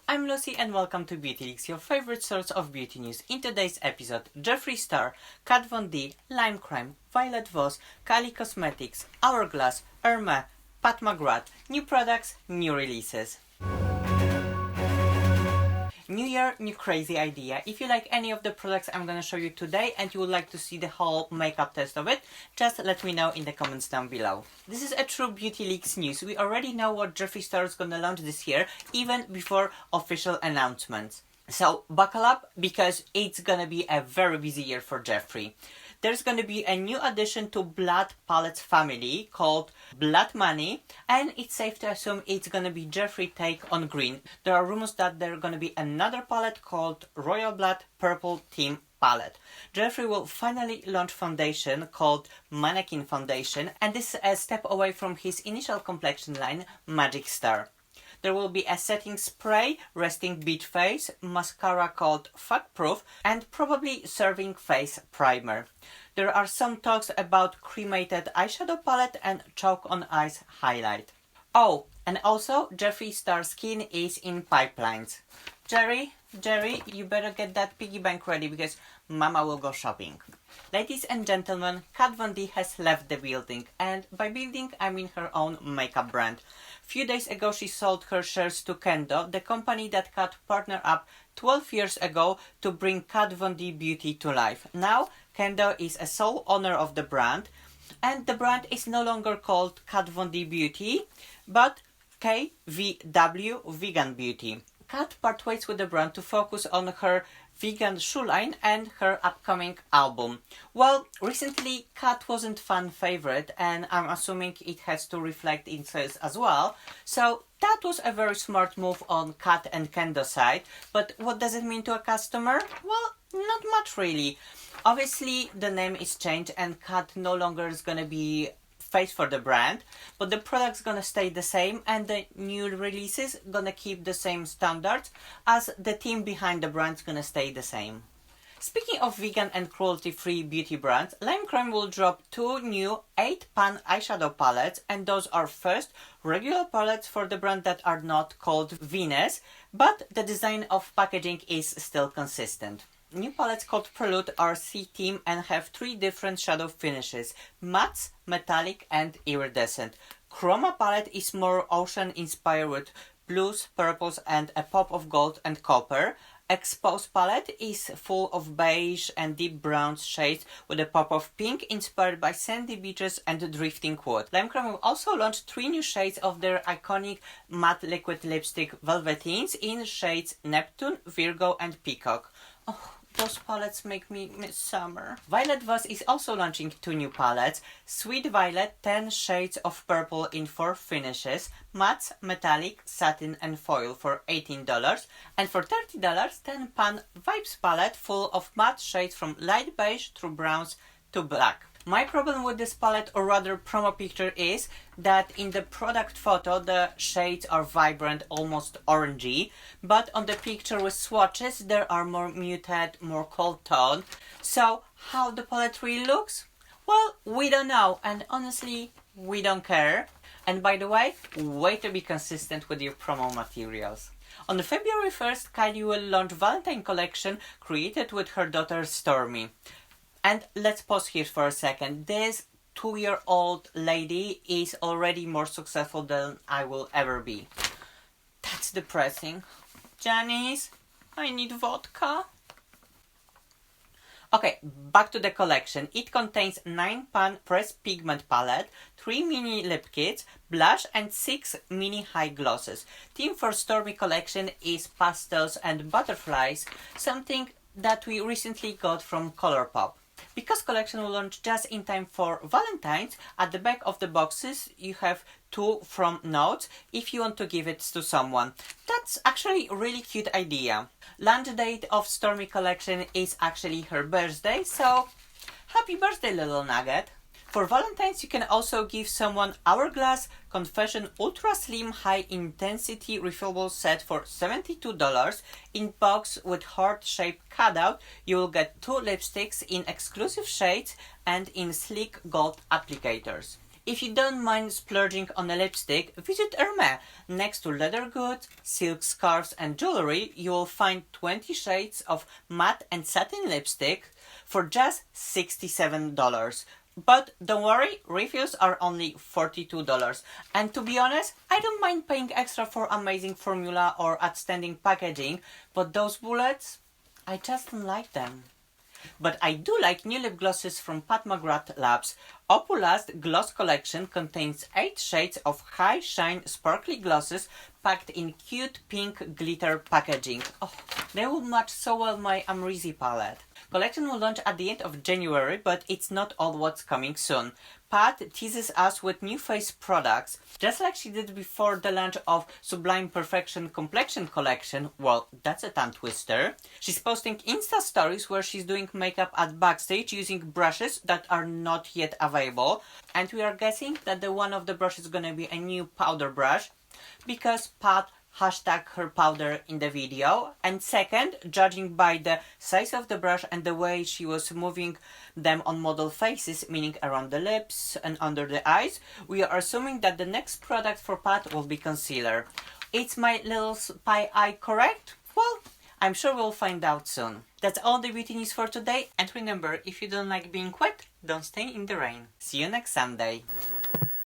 I'm Lucy and welcome to Beauty Leaks, your favorite source of beauty news. In today's episode, Jeffree Star, Kat Von D, Lime Crime, Violet Voss, Kylie Cosmetics, Hourglass, Hermes, Pat McGrath, new products, new releases. New year, new crazy idea. If you like any of the products I'm gonna show you today and you would like to see the whole makeup test of it, just let me know in the comments down below. This is a true Beauty Leaks news. We already know what Jeffree Star is gonna launch this year, even before official announcements. So buckle up, because it's gonna be a very busy year for Jeffree. There's going to be a new addition to Blood Palettes family called Blood Money, and it's safe to assume it's going to be Jeffree take on green. There are rumors that there's going to be another palette called Royal Blood Purple Team Palette. Jeffree will finally launch foundation called Mannequin Foundation, and this is a step away from his initial complexion line, Magic Star. There will be a setting spray, resting beach face, mascara called Fat Proof, and probably serving face primer. There are some talks about cremated eyeshadow palette and chalk on eyes highlight. Oh, and also Jeffree Star skin is in pipelines. Jerry, you better get that piggy bank ready because Mama will go shopping. Ladies and gentlemen, Kat Von D has left the building, and by building I mean her own makeup brand. Few days ago she sold her shares to Kendo, the company that Kat partnered up 12 years ago to bring Kat Von D Beauty to life. Now Kendo is a sole owner of the brand, and the brand is no longer called Kat Von D Beauty, but KVD Vegan Beauty. Kat part ways with the brand to focus on her vegan shoe line and her upcoming album. Well, recently Kat wasn't fan favorite, and I'm assuming it has to reflect in sales as well. So that was a very smart move on Kat and Kendo's side. But what does it mean to a customer? Well, not much really. Obviously the name is changed and Kat no longer is gonna be face for the brand, but the product's gonna stay the same and the new releases gonna keep the same standards, as the team behind the brand's gonna stay the same. Speaking of vegan and cruelty-free beauty brands, Lime Crime will drop 2 new 8-pan eyeshadow palettes, and those are first regular palettes for the brand that are not called Venus, but the design of packaging is still consistent. New palettes called Prelude are C-Team and have 3 different shadow finishes: mattes, metallic and iridescent. Chroma palette is more ocean inspired with blues, purples and a pop of gold and copper. Exposed palette is full of beige and deep brown shades with a pop of pink inspired by sandy beaches and drifting wood. Lime Crime will also launch 3 new shades of their iconic matte liquid lipstick Velvetines in shades Neptune, Virgo and Peacock. Oh, those palettes make me miss summer. Violet Voss is also launching 2 new palettes. Sweet Violet, 10 shades of purple in 4 finishes, matte, metallic, satin and foil for $18. And for $30, 10-pan Vibes palette full of matte shades from light beige through browns to black. My problem with this palette, or rather promo picture, is that in the product photo the shades are vibrant, almost orangey, but on the picture with swatches there are more muted, more cold tone. So how the palette really looks? Well, we don't know, and honestly we don't care. And by the way to be consistent with your promo materials. On February 1st, Kylie will launch Valentine collection created with her daughter Stormi. And let's pause here for a second. This 2-year-old lady is already more successful than I will ever be. That's depressing. Janice, I need vodka. Okay, back to the collection. It contains 9-pan pressed pigment palette, 3 mini lip kits, blush and 6 mini high glosses. Theme for Stormi collection is pastels and butterflies, something that we recently got from Colourpop. Because collection will launch just in time for Valentine's, at the back of the boxes you have 2 from notes if you want to give it to someone. That's actually a really cute idea. Launch date of Stormi collection is actually her birthday, so happy birthday, little nugget. For Valentine's you can also give someone Hourglass Confession Ultra Slim High Intensity Refillable set for $72. In box with heart-shaped cutout, you will get 2 lipsticks in exclusive shades and in sleek gold applicators. If you don't mind splurging on a lipstick, visit Hermes. Next to leather goods, silk scarves and jewelry, you will find 20 shades of matte and satin lipstick for just $67. But don't worry, refills are only $42. And to be honest, I don't mind paying extra for amazing formula or outstanding packaging, but those bullets, I just don't like them. But I do like new lip glosses from McGrath Labs. OpuLUST Gloss Collection contains 8 shades of high shine sparkly glosses packed in cute pink glitter packaging. Oh, they will match so well my Amrezy palette. Collection will launch at the end of January, but it's not all what's coming soon. Pat teases us with new face products, just like she did before the launch of Sublime Perfection Complexion Collection. Well, that's a tongue twister. She's posting Insta stories where she's doing makeup at backstage using brushes that are not yet available. And we are guessing that the one of the brushes is gonna be a new powder brush, because Pat hashtag her powder in the video. And second, judging by the size of the brush and the way she was moving them on model faces, meaning around the lips and under the eyes, we are assuming that the next product for Pat will be concealer. Is my little spy eye correct? Well, I'm sure we'll find out soon. That's all the beauty news for today, and remember, if you don't like being wet, don't stay in the rain. See you next Sunday.